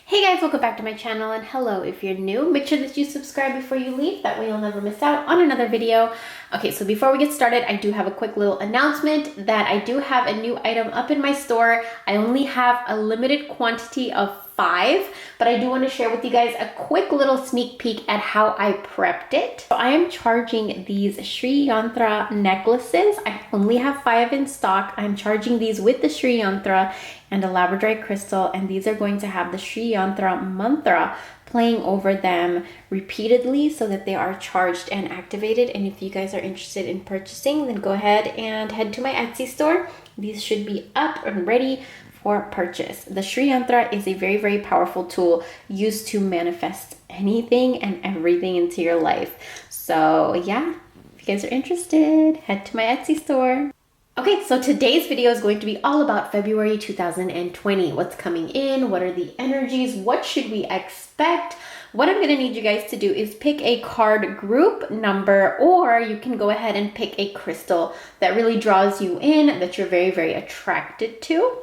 Hey guys, welcome back to my channel, and hello if you're new. Make sure that you subscribe before you leave, that way you'll never miss out on another video. Okay, so before we get started, I do have a quick little announcement that I do have a new item up in my store. I only have a limited quantity of 5, but I do want to share with you guys a quick little sneak peek at how I prepped it. So I am charging these Sri Yantra necklaces. I only have 5 in stock. I'm charging these with the Sri Yantra and a labradorite crystal, and these are going to have the Sri Yantra mantra playing over them repeatedly so that they are charged and activated. And if you guys are interested in purchasing, then go ahead and head to my Etsy store. These should be up and ready for purchase. The Sri Yantra is a very, very powerful tool used to manifest anything and everything into your life. So yeah, if you guys are interested, head to my Etsy store. Okay, so today's video is going to be all about February 2020. What's coming in? What are the energies? What should we expect? What I'm going to need you guys to do is pick a card group number, or you can go ahead and pick a crystal that really draws you in, that you're very, very attracted to.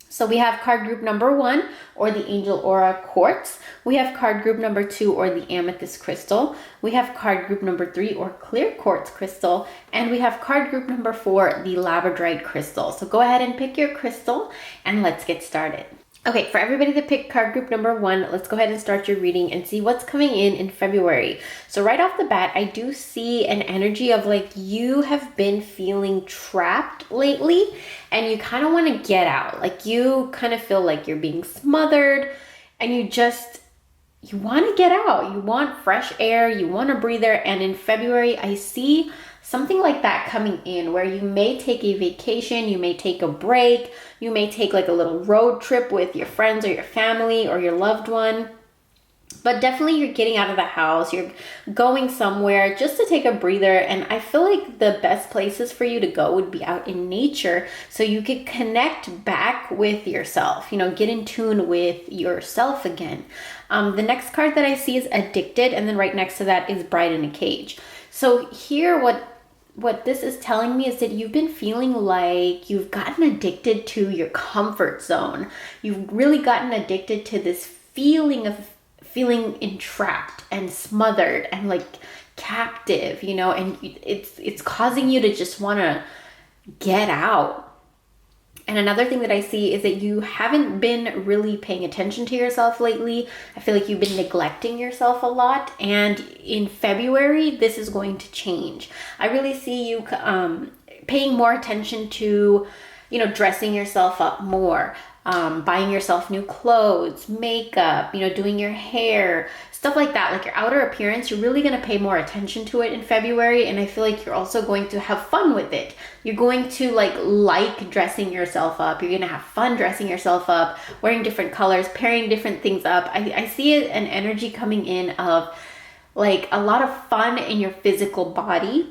So we have card group number 1, or the Angel Aura Quartz. We have card group number 2, or the Amethyst Crystal. We have card group number 3, or Clear Quartz Crystal. And we have card group number 4, the Labradorite Crystal. So go ahead and pick your crystal and let's get started. Okay, for everybody that picked card group number 1, let's go ahead and start your reading and see what's coming in February. So right off the bat, I do see an energy of like you have been feeling trapped lately and you kind of want to get out. Like you kind of feel like you're being smothered and you want to get out. You want fresh air, you want a breather. And in February, I see something like that coming in where you may take a vacation, you may take a break, you may take like a little road trip with your friends or your family or your loved one. But definitely you're getting out of the house, you're going somewhere just to take a breather. And I feel like the best places for you to go would be out in nature so you could connect back with yourself, get in tune with yourself again. The next card that I see is Addicted, and then right next to that is Bride in a Cage. So here what this is telling me is that you've been feeling like you've gotten addicted to your comfort zone. You've really gotten addicted to this feeling of feeling entrapped and smothered and like captive, and it's causing you to just want to get out. And another thing that I see is that you haven't been really paying attention to yourself lately. I feel like you've been neglecting yourself a lot. And in February, this is going to change. I really see you paying more attention to, dressing yourself up more, buying yourself new clothes, makeup, doing your hair, stuff like that. Like your outer appearance, you're really going to pay more attention to it in February. And I feel like you're also going to have fun with it. You're going to like dressing yourself up. You're going to have fun dressing yourself up, wearing different colors, pairing different things up. I see an energy coming in of like a lot of fun in your physical body,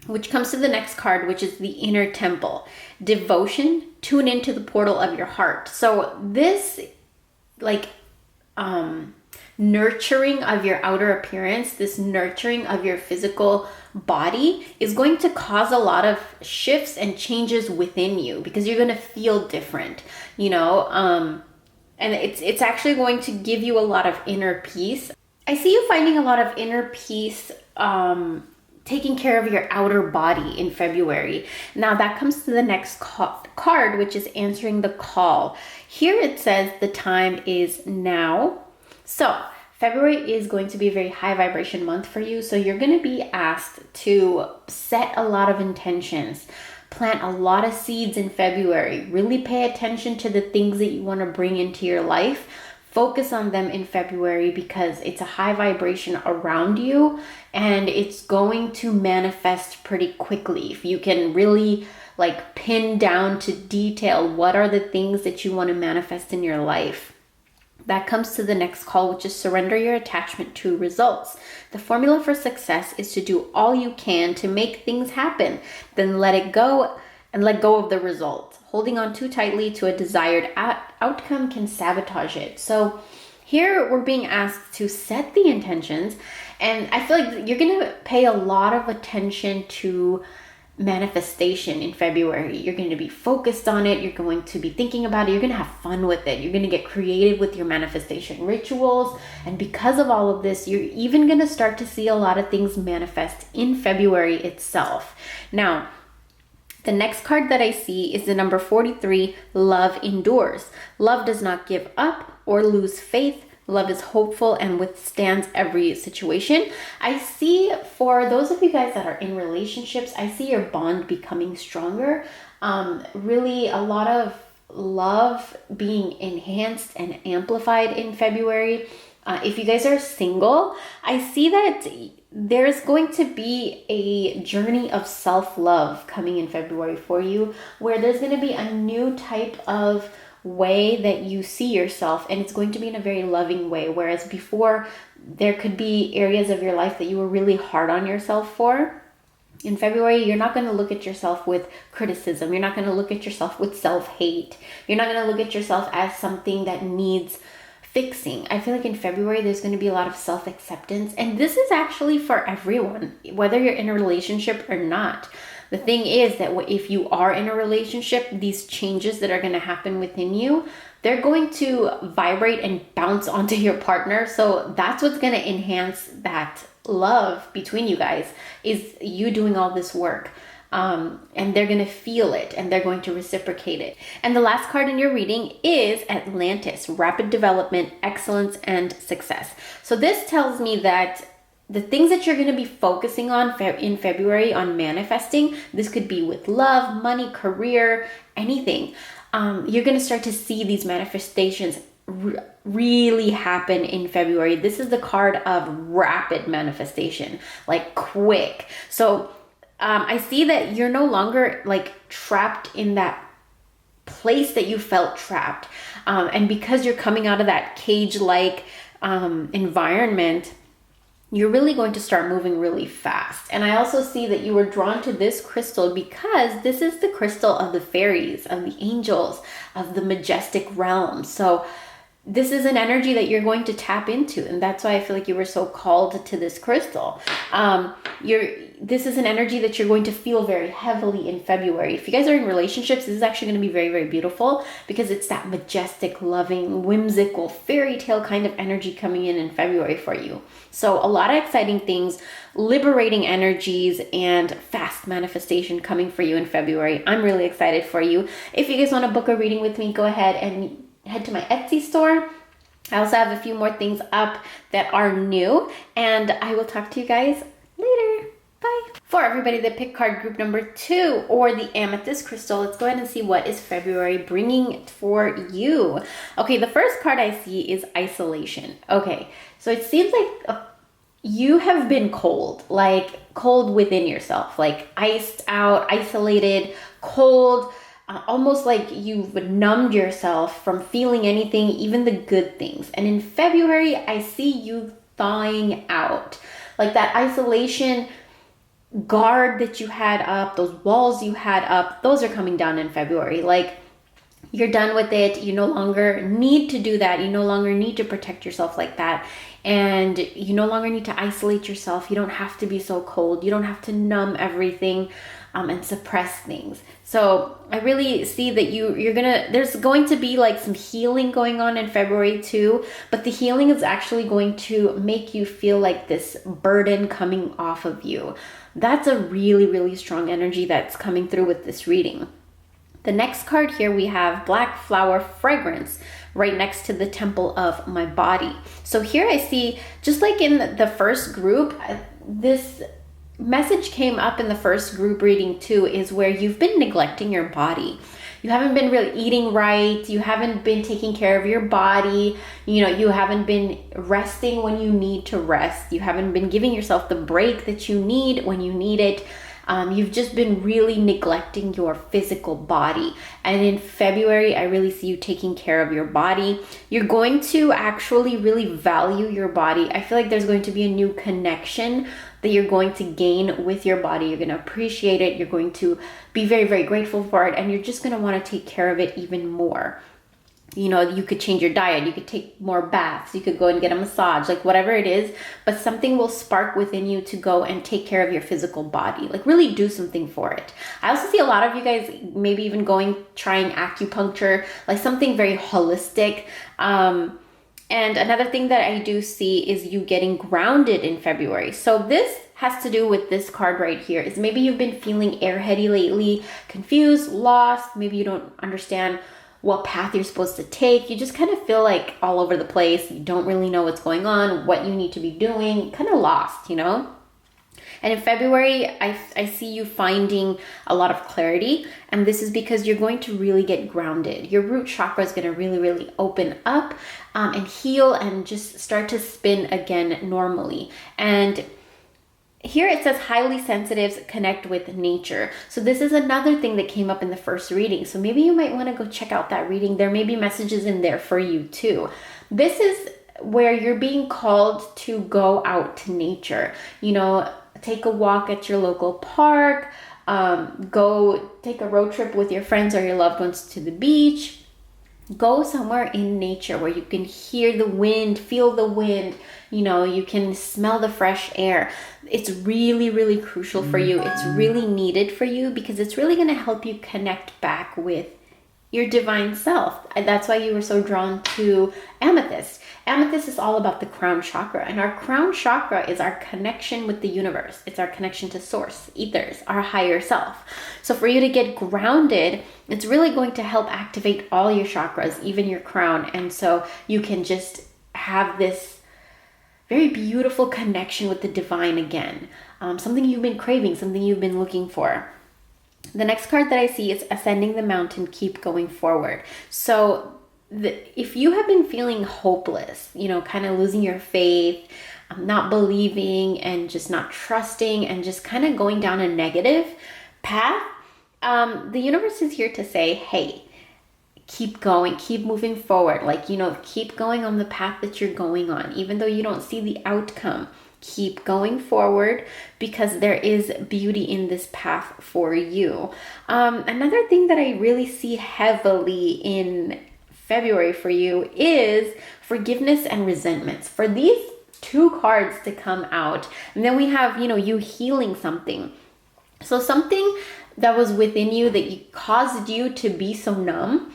which comes to the next card, which is the Inner Temple. Devotion, tune into the portal of your heart. So this nurturing of your outer appearance, this nurturing of your physical body is going to cause a lot of shifts and changes within you because you're going to feel different, and it's actually going to give you a lot of inner peace. I see you finding a lot of inner peace, taking care of your outer body in February. Now that comes to the next card, which is Answering the Call. Here it says the time is now. So February is going to be a very high vibration month for you. So you're going to be asked to set a lot of intentions, plant a lot of seeds in February, really pay attention to the things that you want to bring into your life. Focus on them in February because it's a high vibration around you and it's going to manifest pretty quickly. If you can really pin down to detail what are the things that you want to manifest in your life. That comes to the next call, which is Surrender your attachment to results. The formula for success is to do all you can to make things happen, then let it go and let go of the result. Holding on too tightly to a desired outcome can sabotage it. So here we're being asked to set the intentions, and I feel like you're going to pay a lot of attention to manifestation in February. You're going to be focused on it. You're going to be thinking about it. You're going to have fun with it. You're going to get creative with your manifestation rituals. And because of all of this, you're even going to start to see a lot of things manifest in February itself. Now, the next card that I see is the number 43, Love Endures. Love does not give up or lose faith. Love is hopeful and withstands every situation. I see, for those of you guys that are in relationships, I see your bond becoming stronger. Really a lot of love being enhanced and amplified in February. If you guys are single, I see that there's going to be a journey of self-love coming in February for you, where there's going to be a new type of way that you see yourself, and it's going to be in a very loving way. Whereas before, there could be areas of your life that you were really hard on yourself for. In February, you're not going to look at yourself with criticism. You're not going to look at yourself with self-hate. You're not going to look at yourself as something that needs fixing. I feel like in February, there's going to be a lot of self-acceptance. And this is actually for everyone, whether you're in a relationship or not. The thing is that if you are in a relationship, these changes that are going to happen within you, they're going to vibrate and bounce onto your partner. So that's what's going to enhance that love between you guys, is you doing all this work. And they're going to feel it, and they're going to reciprocate it. And the last card in your reading is Atlantis, rapid development, excellence, and success. So this tells me that the things that you're going to be focusing on in February on manifesting, this could be with love, money, career, anything. You're going to start to see these manifestations really happen in February. This is the card of rapid manifestation, like quick. So I see that you're no longer like trapped in that place that you felt trapped. And because you're coming out of that cage-like environment, you're really going to start moving really fast. And I also see that you were drawn to this crystal because this is the crystal of the fairies, of the angels, of the majestic realm. So this is an energy that you're going to tap into. And that's why I feel like you were so called to this crystal. This is an energy that you're going to feel very heavily in February. If you guys are in relationships, this is actually going to be very, very beautiful because it's that majestic, loving, whimsical, fairy tale kind of energy coming in February for you. So a lot of exciting things, liberating energies, and fast manifestation coming for you in February. I'm really excited for you. If you guys want to book a reading with me, go ahead and head to my Etsy store. I also have a few more things up that are new, and I will talk to you guys later. Bye. For everybody that picked card group number 2 or the amethyst crystal, let's go ahead and see what is February bringing for you. Okay, the first card I see is isolation. Okay, so it seems like you have been cold within yourself, like iced out, isolated, cold, almost like you've numbed yourself from feeling anything, even the good things. And in February, I see you thawing out, like that isolation guard that you had up, those walls you had up, those are coming down in February. Like you're done with it. You no longer need to do that. You no longer need to protect yourself like that. And you no longer need to isolate yourself. You don't have to be so cold. You don't have to numb everything and suppress things. So I really see that there's going to be like some healing going on in February too, but the healing is actually going to make you feel like this burden coming off of you. That's a really, really strong energy that's coming through with this reading. The next card here, we have Black Flower Fragrance right next to the Temple of My Body. So here I see, just like in the first group, this message came up in the first group reading too, is where you've been neglecting your body. You haven't been really eating right. You haven't been taking care of your body. You haven't been resting when you need to rest. You haven't been giving yourself the break that you need when you need it. You've just been really neglecting your physical body. And in February, I really see you taking care of your body. You're going to actually really value your body. I feel like there's going to be a new connection that you're going to gain with your body. You're going to appreciate it. You're going to be very, very grateful for it. And you're just going to want to take care of it even more. You could change your diet, you could take more baths, you could go and get a massage, like whatever it is, but something will spark within you to go and take care of your physical body, like really do something for it. I also see a lot of you guys maybe even trying acupuncture, like something very holistic. And another thing that I do see is you getting grounded in February. So this has to do with this card right here. Is maybe you've been feeling airheady lately, confused, lost, maybe you don't understand what path you're supposed to take. You just kind of feel like all over the place. You don't really know what's going on, what you need to be doing, kind of lost, And in February, I see you finding a lot of clarity. And this is because you're going to really get grounded. Your root chakra is going to really, really open up and heal and just start to spin again normally. And here it says highly sensitives connect with nature. So this is another thing that came up in the first reading. So maybe you might want to go check out that reading. There may be messages in there for you too. This is where you're being called to go out to nature. Take a walk at your local park, go take a road trip with your friends or your loved ones to the beach. Go somewhere in nature where you can hear the wind, feel the wind, you can smell the fresh air. It's really, really crucial for you. It's really needed for you because it's really going to help you connect back with your divine self. That's why you were so drawn to amethyst. Amethyst is all about the crown chakra, and our crown chakra is our connection with the universe. It's our connection to source, ethers, our higher self. So for you to get grounded, it's really going to help activate all your chakras, even your crown. And so you can just have this very beautiful connection with the divine again. Something you've been craving, something you've been looking for. The next card that I see is ascending the mountain, keep going forward. So if you have been feeling hopeless, kind of losing your faith, not believing and just not trusting and just kind of going down a negative path, the universe is here to say, hey, keep going, keep moving forward. Keep going on the path that you're going on, even though you don't see the outcome. Keep going forward because there is beauty in this path for you. Another thing that I really see heavily in February for you is forgiveness and resentments. For these two cards to come out, and then we have, you healing something. So something that was within you that caused you to be so numb,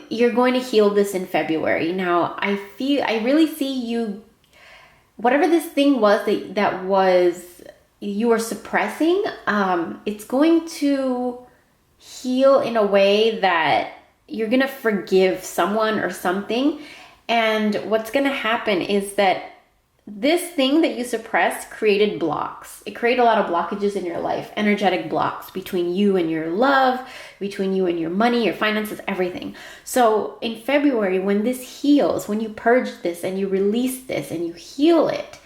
you're going to heal this in February. Now, I really see you, whatever this thing was that was you were suppressing, it's going to heal in a way that you're going to forgive someone or something. And what's going to happen is that this thing that you suppressed created blocks. It created a lot of blockages in your life, energetic blocks between you and your love, between you and your money, your finances, everything. So in February, when this heals, when you purge this and you release this and you heal it,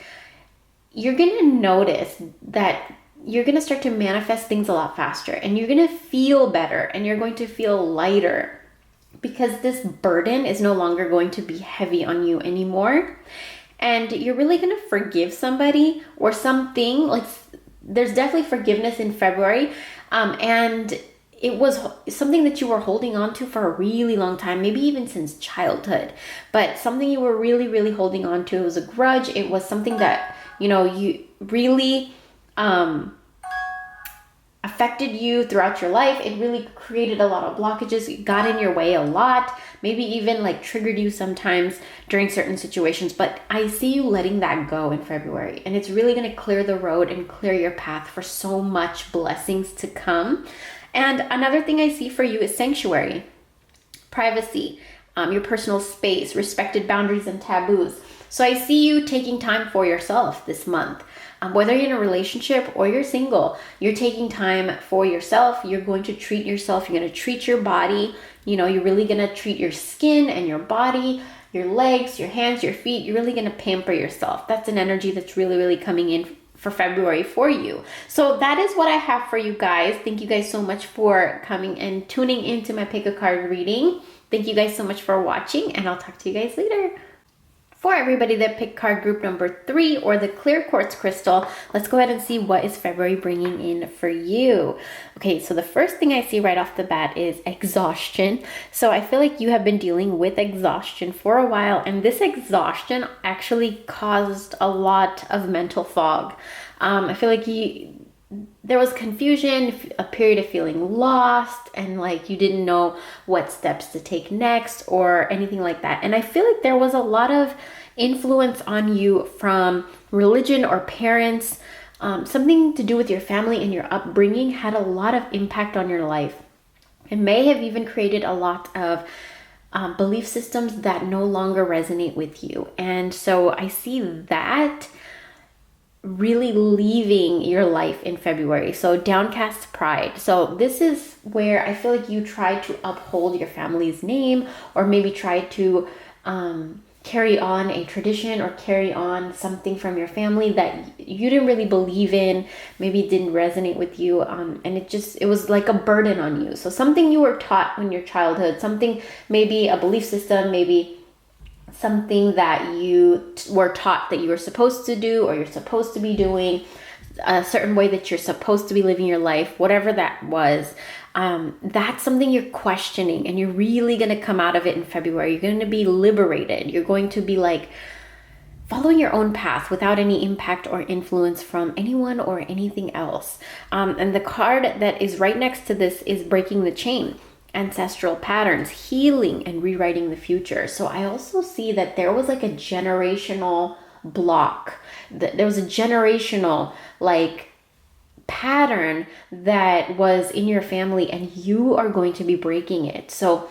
you're going to notice that you're going to start to manifest things a lot faster, and you're going to feel better, and you're going to feel lighter because this burden is no longer going to be heavy on you anymore. And you're really going to forgive somebody or something. There's definitely forgiveness in February. And it was something that you were holding on to for a really long time, maybe even since childhood. But something you were really, really holding on to. It was a grudge. It was something that, you really affected you throughout your life. It really created a lot of blockages. It got in your way a lot. Maybe even triggered you sometimes during certain situations. But I see you letting that go in February. And it's really going to clear the road and clear your path for so much blessings to come. And another thing I see for you is sanctuary, privacy, your personal space, respected boundaries and taboos. So I see you taking time for yourself this month. Whether you're in a relationship or you're single, you're taking time for yourself. You're going to treat yourself. You're going to treat your body. You're really going to treat your skin and your body, your legs, your hands, your feet. You're really going to pamper yourself. That's an energy that's really, really coming in for February for you. So that is what I have for you guys. Thank you guys so much for coming and tuning into my pick a card reading. Thank you guys so much for watching, and I'll talk to you guys later. For everybody that picked card group number 3 or the clear quartz crystal, let's go ahead and see what is February bringing in for you. Okay, so the first thing I see right off the bat is exhaustion. So I feel like you have been dealing with exhaustion for a while, and this exhaustion actually caused a lot of mental fog. I feel like there was confusion, a period of feeling lost, and like you didn't know what steps to take next or anything like that. And I feel like there was a lot of influence on you from religion or parents. Something to do with your family and your upbringing had a lot of impact on your life. It may have even created a lot of belief systems that no longer resonate with you. And so I see that really leaving your life in February. So downcast pride. So this is where I feel like you tried to uphold your family's name, or maybe try to carry on a tradition or carry on something from your family that you didn't really believe in, maybe didn't resonate with you, and it was like a burden on you. So something you were taught in your childhood, something, maybe a belief system, maybe something that you were taught that you were supposed to do, or you're supposed to be doing, a certain way that you're supposed to be living your life, whatever that was. That's something you're questioning, and you're really going to come out of it in February. You're going to be liberated. You're going to be like following your own path without any impact or influence from anyone or anything else. And the card that is right next to this is breaking the chain. Ancestral patterns, healing, and rewriting the future. So I also see that there was like a generational block. There was a generational like pattern that was in your family, and you are going to be breaking it. So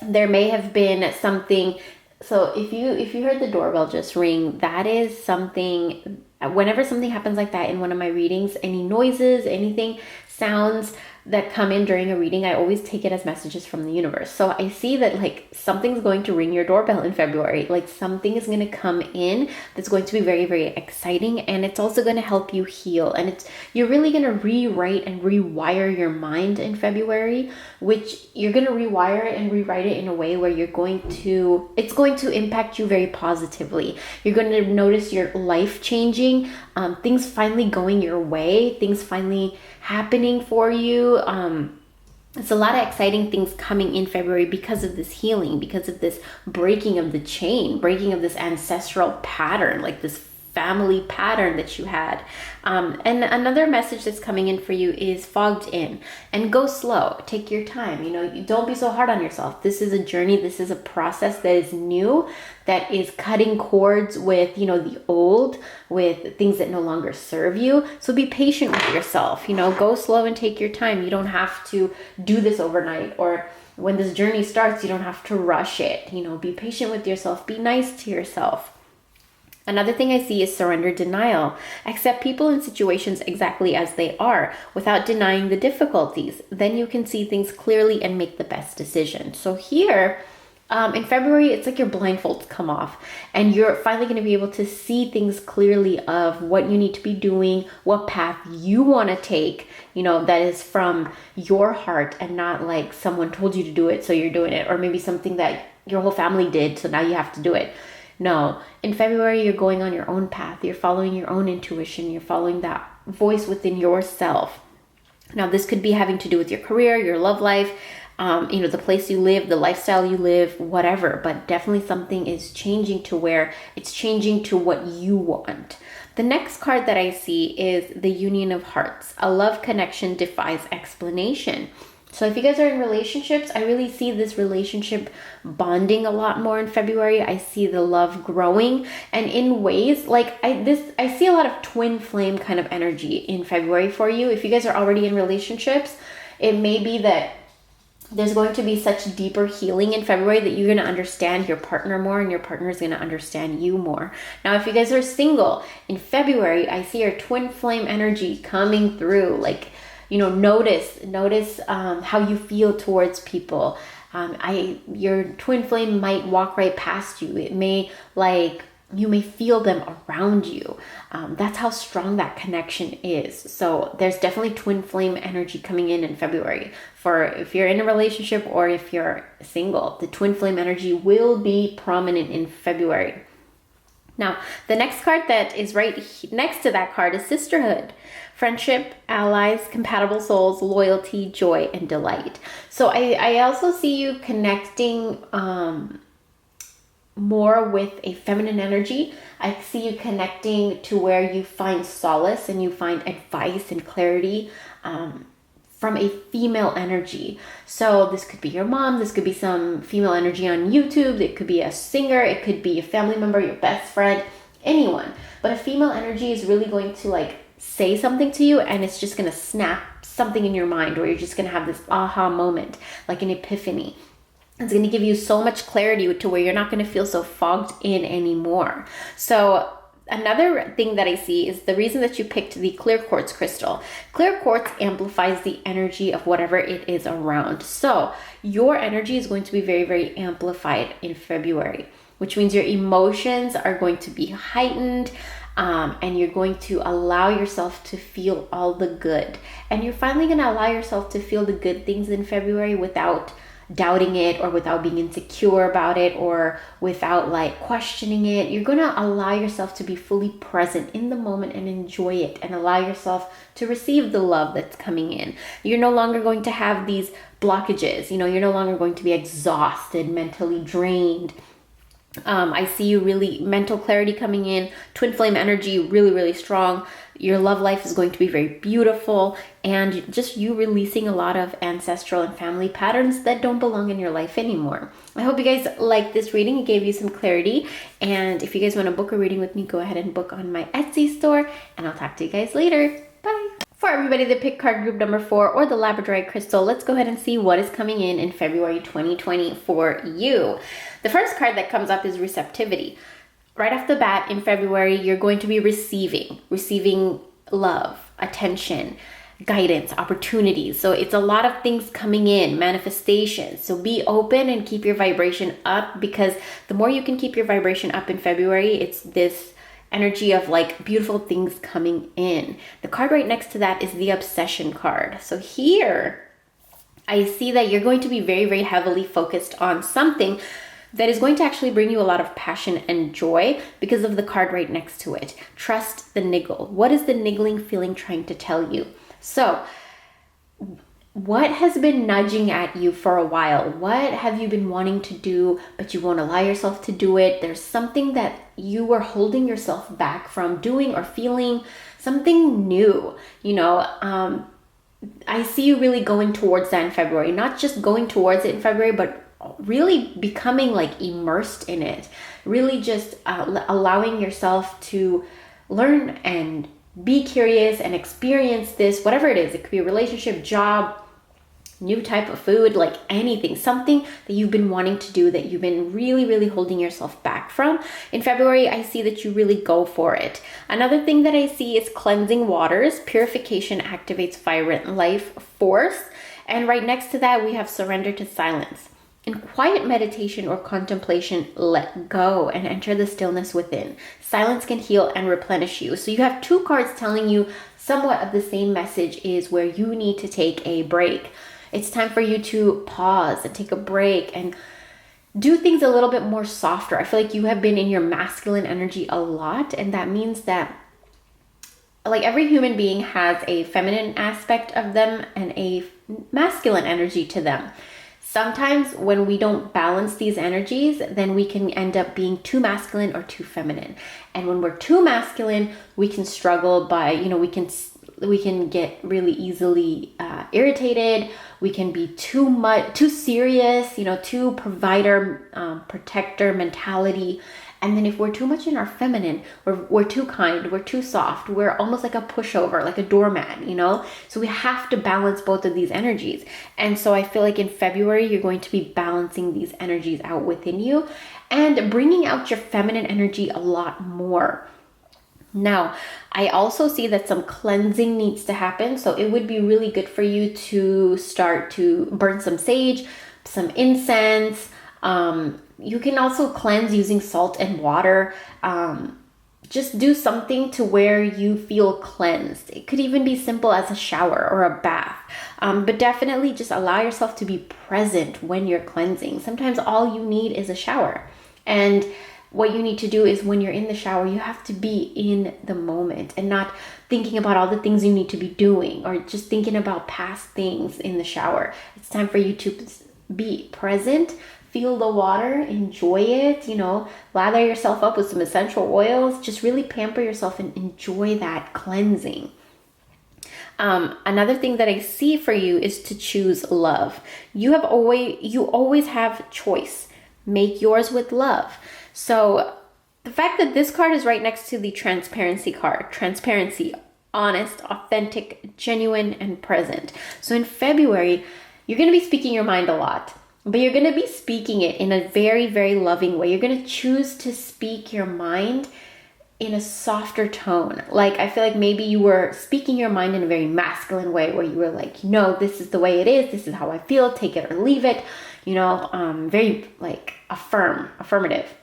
there may have been something. So if you heard the doorbell just ring, that is something. Whenever something happens like that in one of my readings, any noises, anything, sounds that come in during a reading, I always take it as messages from the universe. So I see that like something's going to ring your doorbell in February. Like something is going to come in that's going to be very, very exciting, and it's also going to help you heal. And you're really going to rewrite and rewire your mind in February, which you're going to rewire it and rewrite it in a way where it's going to impact you very positively. You're going to notice your life changing, things finally going your way, things finally happening for you. It's a lot of exciting things coming in February because of this healing, because of this breaking of the chain, breaking of this ancestral pattern, like this family pattern that you had. And another message that's coming in for you is fogged in, and go slow, take your time. Don't be so hard on yourself. This is a journey. This is a process that is new, that is cutting cords with, the old, with things that no longer serve you. So be patient with yourself, go slow and take your time. You don't have to do this overnight, or when this journey starts, you don't have to rush it. Be patient with yourself, be nice to yourself. Another thing I see is surrender denial. Accept people and situations exactly as they are without denying the difficulties. Then you can see things clearly and make the best decision. So here, in February, it's like your blindfolds come off, and you're finally going to be able to see things clearly of what you need to be doing, what path you want to take, that is from your heart, and not like someone told you to do it, so you're doing it, or maybe something that your whole family did, so now you have to do it. No, in February, you're going on your own path. You're following your own intuition. You're following that voice within yourself. Now, this could be having to do with your career, your love life, the place you live, the lifestyle you live, whatever. But definitely something is changing to where it's changing to what you want. The next card that I see is the Union of Hearts. A love connection defies explanation. So if you guys are in relationships, I really see this relationship bonding a lot more in February. I see the love growing, and in ways like I see a lot of twin flame kind of energy in February for you. If you guys are already in relationships, it may be that there's going to be such deeper healing in February that you're going to understand your partner more, and your partner is going to understand you more. Now, if you guys are single in February, I see your twin flame energy coming through. Like, notice how you feel towards people. Your twin flame might walk right past you. It may you may feel them around you. That's how strong that connection is. So there's definitely twin flame energy coming in February. For if you're in a relationship or if you're single, the twin flame energy will be prominent in February. Now, the next card that is right next to that card is sisterhood, friendship, allies, compatible souls, loyalty, joy, and delight. So I also see you connecting more with a feminine energy. I see you connecting to where you find solace and you find advice and clarity from a female energy. So this could be your mom, this could be some female energy on YouTube, it could be a singer, it could be a family member, your best friend, anyone. But a female energy is really going to like say something to you, and it's just going to snap something in your mind, or you're just going to have this aha moment, like an epiphany. It's going to give you so much clarity to where you're not going to feel so fogged in anymore. So another thing that I see is the reason that you picked the clear quartz crystal. Clear quartz amplifies the energy of whatever it is around. So your energy is going to be very, very amplified in February, which means your emotions are going to be heightened, and you're going to allow yourself to feel all the good. And you're finally going to allow yourself to feel the good things in February without doubting it, or without being insecure about it, or without like questioning it. You're going to allow yourself to be fully present in the moment and enjoy it, and allow yourself to receive the love that's coming in. You're no longer going to have these blockages. You're no longer going to be exhausted, mentally drained. I see you really mental clarity coming in, twin flame energy really, really strong. Your love life is going to be very beautiful, and just you releasing a lot of ancestral and family patterns that don't belong in your life anymore. I hope you guys like this reading. It gave you some clarity, and if you guys want to book a reading with me, go ahead and book on my Etsy store, and I'll talk to you guys later. Bye. For everybody that picked card group number 4 or the labradorite crystal, let's go ahead and see what is coming in February 2020 for you. The first card that comes up is receptivity. Right off the bat in February, you're going to be receiving love, attention, guidance, opportunities. So it's a lot of things coming in, manifestations. So be open and keep your vibration up, because the more you can keep your vibration up in February, it's this energy of like beautiful things coming in. The card right next to that is the obsession card. So here I see that you're going to be very, very heavily focused on something that is going to actually bring you a lot of passion and joy because of the card right next to it. Trust the niggle. What is the niggling feeling trying to tell you? So what has been nudging at you for a while? What have you been wanting to do, but you won't allow yourself to do it? There's something that you were holding yourself back from doing or feeling, something new, I see you really going towards that in February, not just going towards it in February, but really becoming like immersed in it, really just allowing yourself to learn and be curious and experience this, whatever it is. It could be a relationship, job, new type of food, like anything, something that you've been wanting to do that you've been really, really holding yourself back from. In February, I see that you really go for it. Another thing that I see is cleansing waters. Purification activates vibrant life force. And right next to that, we have surrender to silence. In quiet meditation or contemplation, let go and enter the stillness within. Silence can heal and replenish you. So you have two cards telling you somewhat of the same message, is where you need to take a break. It's time for you to pause and take a break and do things a little bit more softer. I feel like you have been in your masculine energy a lot, and that means that like every human being has a feminine aspect of them and a masculine energy to them. Sometimes when we don't balance these energies, then we can end up being too masculine or too feminine. And when we're too masculine, we can struggle by, we can get really easily irritated. We can be too serious, too provider, protector mentality. And then if we're too much in our feminine, we're too kind, we're too soft, we're almost like a pushover, like a doormat, So we have to balance both of these energies. And so I feel like in February, you're going to be balancing these energies out within you and bringing out your feminine energy a lot more. Now, I also see that some cleansing needs to happen. So it would be really good for you to start to burn some sage, some incense. You can also cleanse using salt and water. Just do something to where you feel cleansed. It could even be simple as a shower or a bath. But definitely just allow yourself to be present when you're cleansing. Sometimes all you need is a shower. And what you need to do is when you're in the shower, you have to be in the moment and not thinking about all the things you need to be doing or just thinking about past things in the shower. It's time for you to be present, feel the water, enjoy it, lather yourself up with some essential oils, just really pamper yourself and enjoy that cleansing. Another thing that I see for you is to choose love. You always have choice. Make yours with love. So the fact that this card is right next to the transparency card, transparency, honest, authentic, genuine, and present. So in February, you're going to be speaking your mind a lot, but you're going to be speaking it in a very, very loving way. You're going to choose to speak your mind in a softer tone. Like, I feel like maybe you were speaking your mind in a very masculine way where you were like, this is the way it is. This is how I feel. Take it or leave it. Very like affirmative.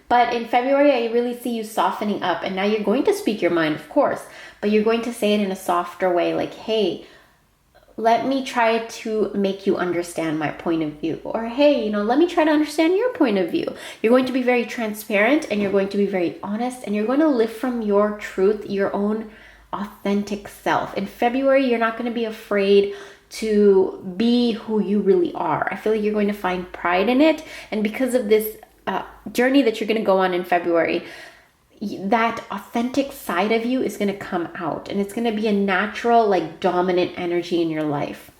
But in February, I really see you softening up, and now you're going to speak your mind, of course, but you're going to say it in a softer way, like, hey, let me try to make you understand my point of view. Or, hey, let me try to understand your point of view. You're going to be very transparent, and you're going to be very honest, and you're going to live from your truth, your own authentic self. In February, you're not going to be afraid to be who you really are. I feel like you're going to find pride in it. And because of this journey that you're going to go on in February, that authentic side of you is going to come out, and it's going to be a natural, like, dominant energy in your life.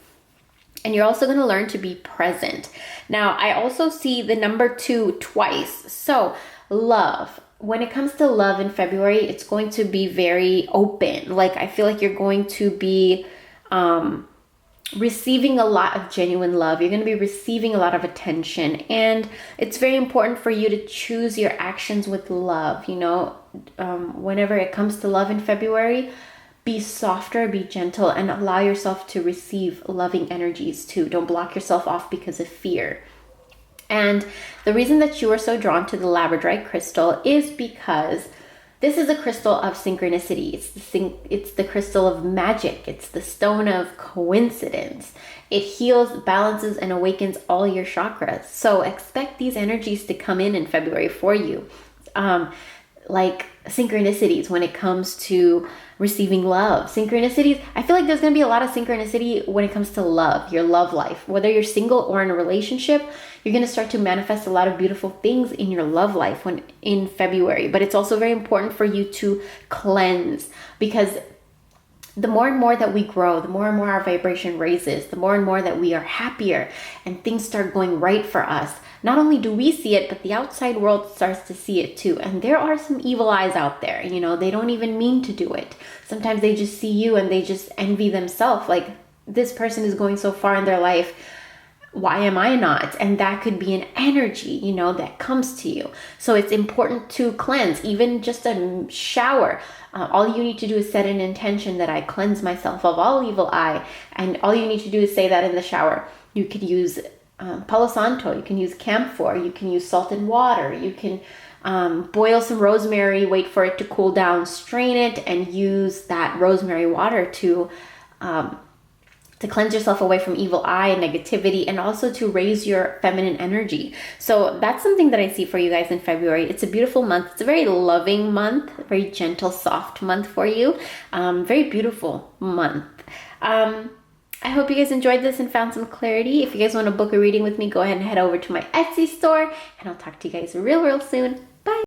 And you're also going to learn to be present. Now, I also see the number 2 twice. So love. When it comes to love in February, it's going to be very open. Like, I feel like you're going to be receiving a lot of genuine love. You're going to be receiving a lot of attention, and it's very important for you to choose your actions with love. Whenever it comes to love in February, be softer, be gentle, and allow yourself to receive loving energies too. Don't block yourself off because of fear. And the reason that you are so drawn to the labradorite crystal is because this is a crystal of synchronicity. It's the crystal of magic. It's the stone of coincidence. It heals, balances, and awakens all your chakras. So expect these energies to come in February for you. Like synchronicities when it comes to receiving love. Synchronicities, I feel like there's going to be a lot of synchronicity when it comes to love, your love life. Whether you're single or in a relationship, you're going to start to manifest a lot of beautiful things in your love life in February. But it's also very important for you to cleanse, because the more and more that we grow, the more and more our vibration raises, the more and more that we are happier and things start going right for us. Not only do we see it, but the outside world starts to see it too. And there are some evil eyes out there, they don't even mean to do it. Sometimes they just see you and they just envy themselves. Like, this person is going so far in their life, why am I not? And that could be an energy, that comes to you. So it's important to cleanse, even just a shower. All you need to do is set an intention that I cleanse myself of all evil eye. And all you need to do is say that in the shower. You could use Palo Santo, you can use camphor, you can use salt and water, you can boil some rosemary, wait for it to cool down, strain it, and use that rosemary water to cleanse yourself away from evil eye and negativity, and also to raise your feminine energy. So that's something that I see for you guys in February. It's a beautiful month. It's a very loving month, very gentle, soft month for you. Very beautiful month. I hope you guys enjoyed this and found some clarity. If you guys want to book a reading with me, go ahead and head over to my Etsy store, and I'll talk to you guys real soon.